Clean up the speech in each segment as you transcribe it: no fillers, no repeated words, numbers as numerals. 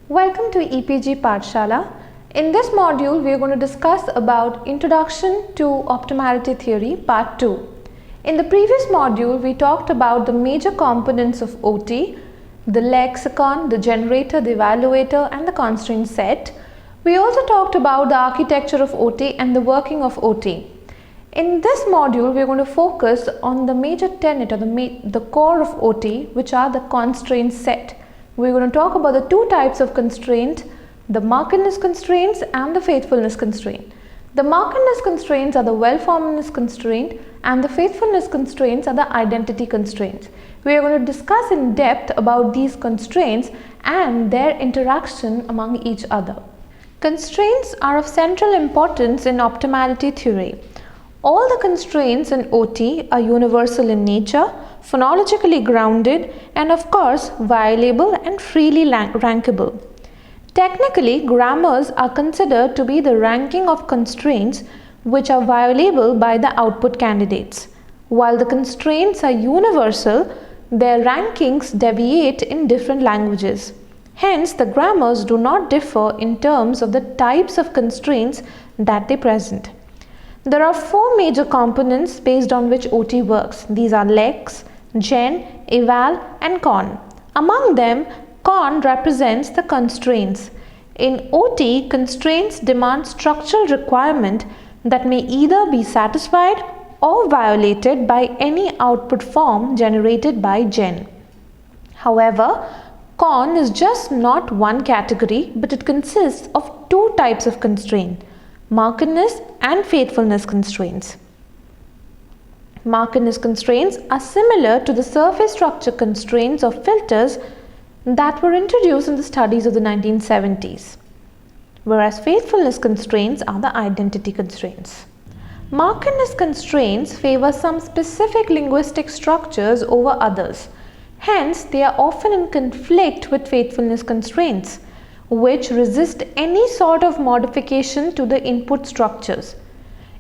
Welcome to EPG Pathshala. In this module, we are going to discuss about Introduction to Optimality Theory Part 2. In the previous module, we talked about the major components of OT, the lexicon, the generator, the evaluator and the constraint set. We also talked about the architecture of OT and the working of OT. In this module, we are going to focus on the major tenet or the core of OT, which are the constraint set. We're going to talk about the two types of constraint, the markedness constraints and the faithfulness constraint. The markedness constraints are the well-formedness constraint and the faithfulness constraints are the identity constraints. We are going to discuss in depth about these constraints and their interaction among each other. Constraints are of central importance in optimality theory. All the constraints in OT are universal in nature, phonologically grounded, and of course violable and freely rankable. Technically, grammars are considered to be the ranking of constraints which are violable by the output candidates. While the constraints are universal, their rankings deviate in different languages. Hence, the grammars do not differ in terms of the types of constraints that they present. There are four major components based on which OT works. These are lex, gen, eval and con. Among them, con represents the constraints. In OT, constraints demand structural requirement that may either be satisfied or violated by any output form generated by gen. However, con is just not one category, but it consists of two types of constraint: markedness and faithfulness constraints. Markedness constraints are similar to the surface structure constraints of filters that were introduced in the studies of the 1970s, whereas faithfulness constraints are the identity constraints. Markedness constraints favor some specific linguistic structures over others. Hence, they are often in conflict with faithfulness constraints, which resist any sort of modification to the input structures.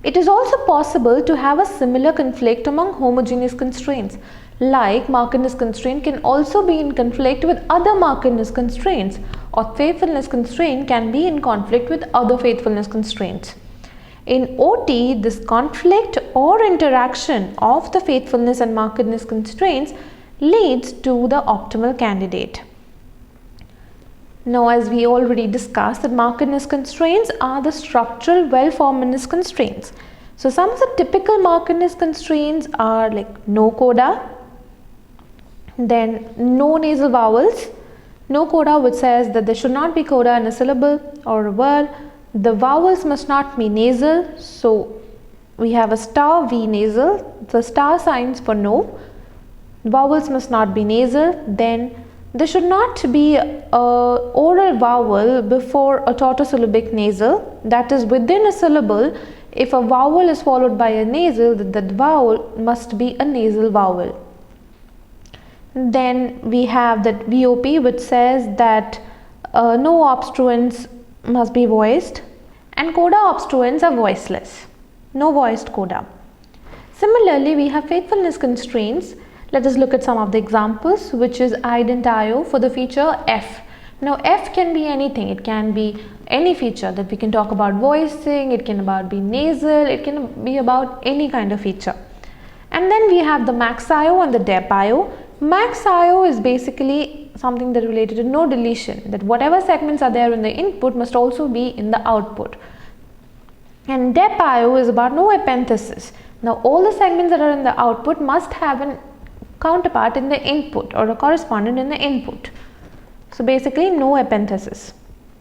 It is also possible to have a similar conflict among homogeneous constraints, like markedness constraint can also be in conflict with other markedness constraints, or faithfulness constraint can be in conflict with other faithfulness constraints. In OT, this conflict or interaction of the faithfulness and markedness constraints leads to the optimal candidate. Now, as we already discussed, that markedness constraints are the structural well-formedness constraints. So, some of the typical markedness constraints are like no coda, then no nasal vowels, no coda, which says that there should not be coda in a syllable or a word. The vowels must not be nasal, so we have a star V nasal, the star signs for no. Vowels must not be nasal. Then there should not be a oral vowel before a tautosyllabic nasal, that is within a syllable. If a vowel is followed by a nasal, that vowel must be a nasal vowel. Then we have that VOP, which says that no obstruents must be voiced, and coda obstruents are voiceless, no voiced coda. Similarly, we have faithfulness constraints. Let us look at some of the examples, which is ident.io for the feature F. Now, F can be anything. It can be any feature that we can talk about voicing, it can be nasal, it can be about any kind of feature. And then we have the max.io and the dep.io. Max.io is basically something that related to no deletion, that whatever segments are there in the input must also be in the output. And dep.io is about no epenthesis. Now, all the segments that are in the output must have an counterpart in the input or a correspondent in the input. So basically no epenthesis.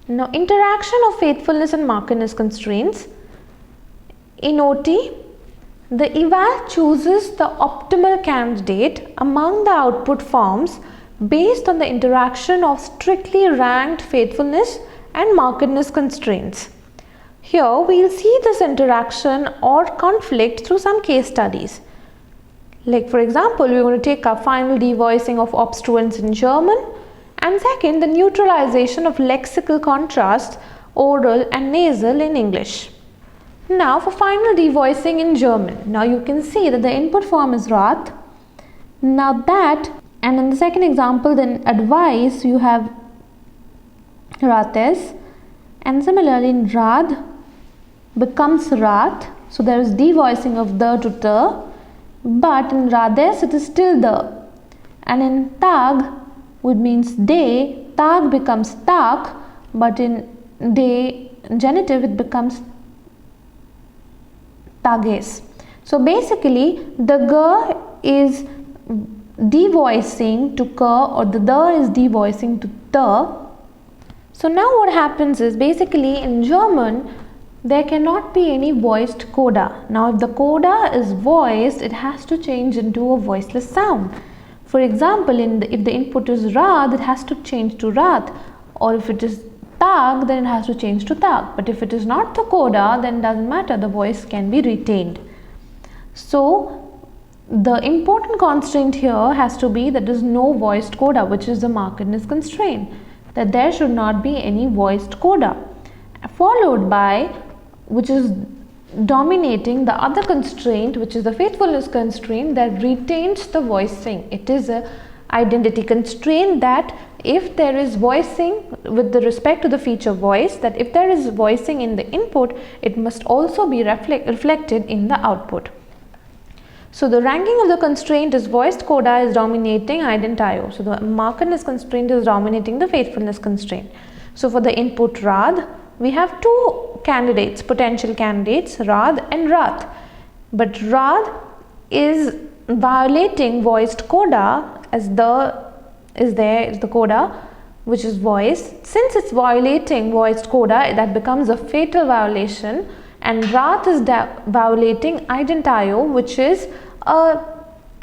Now, interaction of faithfulness and markedness constraints. In OT, the eval chooses the optimal candidate among the output forms based on the interaction of strictly ranked faithfulness and markedness constraints. Here we will see this interaction or conflict through some case studies. Like, for example, we are going to take our final devoicing of obstruents in German, and second, the neutralization of lexical contrast, oral and nasal in English. Now, for final devoicing in German, now you can see that the input form is Rat. Now that, and in the second example, then advice, you have rates, and similarly in rad becomes rat, so there is devoicing of the to the, but in rades it is still the. And in tag, which means day, tag becomes tak, but in day genitive it becomes tages. So basically the g is devoicing to k, or the is devoicing to the. So now what happens is, basically in German there cannot be any voiced coda. Now if the coda is voiced, it has to change into a voiceless sound. For example, if the input is rad, it has to change to rat, or if it is tag, then it has to change to tag. But if it is not the coda, then it doesn't matter, the voice can be retained. So the important constraint here has to be that there is no voiced coda, which is the markedness constraint, that there should not be any voiced coda, followed by, which is dominating the other constraint, which is the faithfulness constraint, that retains the voicing. It is a identity constraint that if there is voicing with the respect to the feature voice, that if there is voicing in the input, it must also be reflected in the output. So the ranking of the constraint is voiced coda is dominating ident-io. So the markedness constraint is dominating the faithfulness constraint. So for the input rad, we have two candidates, potential candidates, rad and rat. But rad is violating voiced coda, as the is the coda which is voiced. Since it's violating voiced coda, that becomes a fatal violation, and rat is violating ident-io, which is a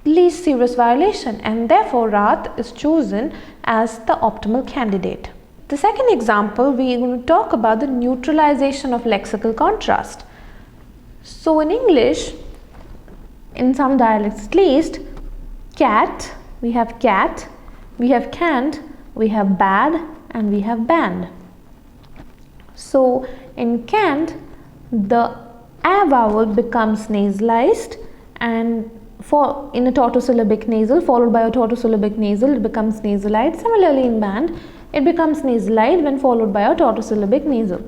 least serious violation, and therefore rat is chosen as the optimal candidate. The second example, we are going to talk about the neutralization of lexical contrast. So in English, in some dialects at least, cat, we have can't, we have bad, and we have banned. So in can't, the a vowel becomes nasalized, and in a tautosyllabic nasal followed by a tautosyllabic nasal, it becomes nasalized. Similarly in band, it becomes nasalized when followed by a tautosyllabic nasal.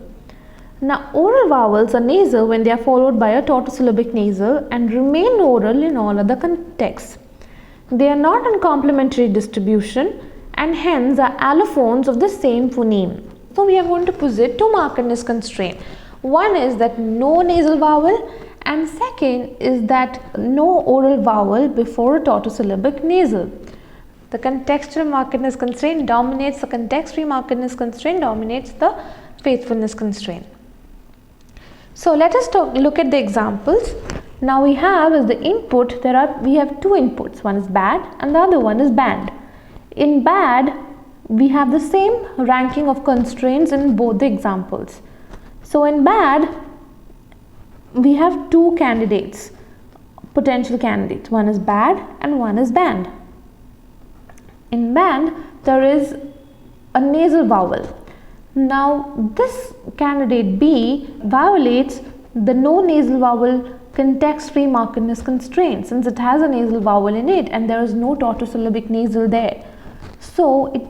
Now oral vowels are nasal when they are followed by a tautosyllabic nasal and remain oral in all other contexts. They are not in complementary distribution and hence are allophones of the same phoneme. So we are going to posit two markedness constraints. One is that no nasal vowel, and second is that no oral vowel before a tautosyllabic nasal. The contextual markedness constraint dominates, the context-free markedness constraint dominates the faithfulness constraint. So let us look at the examples. Now we have as the input, we have two inputs, one is bad and the other one is banned. In bad, we have the same ranking of constraints in both the examples. So in bad, we have two candidates, potential candidates, one is bad and one is banned. In banned, there is a nasal vowel. Now this candidate B violates the no nasal vowel context-free markedness constraint, since it has a nasal vowel in it and there is no tautosyllabic nasal there. So it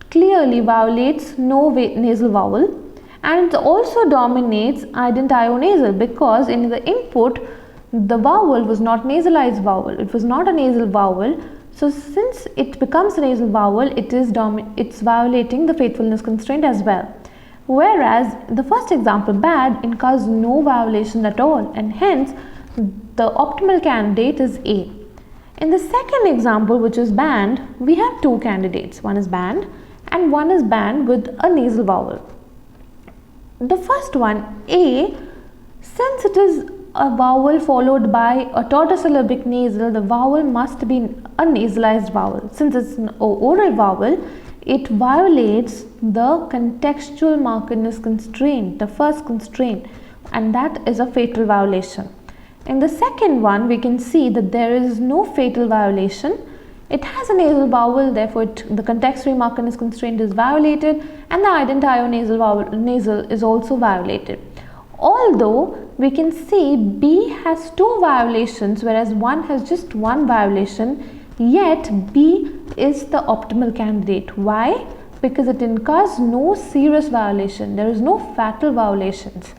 clearly violates no nasal vowel, and it also dominates ident-io nasal, because in the input the vowel was not nasalized vowel, it was not a nasal vowel. So since it becomes a nasal vowel, it's violating the faithfulness constraint as well. Whereas the first example, bad, incurs no violation at all, and hence the optimal candidate is A. In the second example, which is banned, we have two candidates, one is banned and one is banned with a nasal vowel. The first one, A, since it is a vowel followed by a tautosyllabic nasal, the vowel must be a nasalized vowel. Since it's an oral vowel, it violates the contextual markedness constraint, the first constraint, and that is a fatal violation. In the second one, we can see that there is no fatal violation. It has a nasal vowel, therefore the context-free markedness constraint is violated, and the ident-io nasal is also violated. Although we can see B has two violations, whereas one has just one violation, yet B is the optimal candidate. Why? because it incurs no serious violation. There is no fatal violations.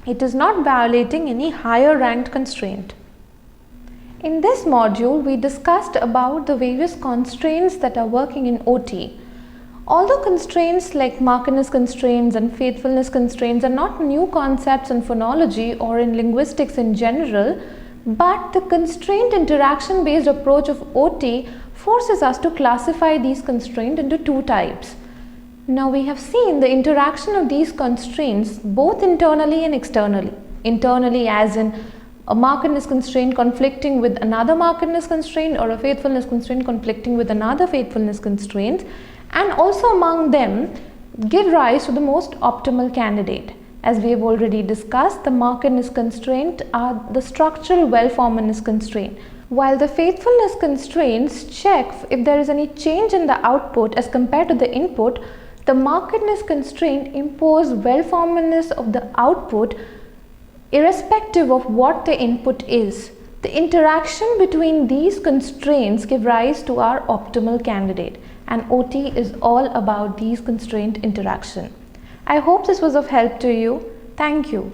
It is not violating any higher ranked constraint. In this module, we discussed about the various constraints that are working in OT. Although constraints like markedness constraints and faithfulness constraints are not new concepts in phonology or in linguistics in general, but the constraint interaction based approach of OT forces us to classify these constraints into two types. Now we have seen the interaction of these constraints both internally and externally. Internally as in a markedness constraint conflicting with another markedness constraint, or a faithfulness constraint conflicting with another faithfulness constraint, and also among them give rise to the most optimal candidate. As we have already discussed, the markedness constraint are the structural well-formedness constraint, while the faithfulness constraints check if there is any change in the output as compared to the input. The markedness constraint impose well-formedness of the output irrespective of what the input is. The interaction between these constraints give rise to our optimal candidate, and OT is all about these constraint interaction. I hope this was of help to you. Thank you.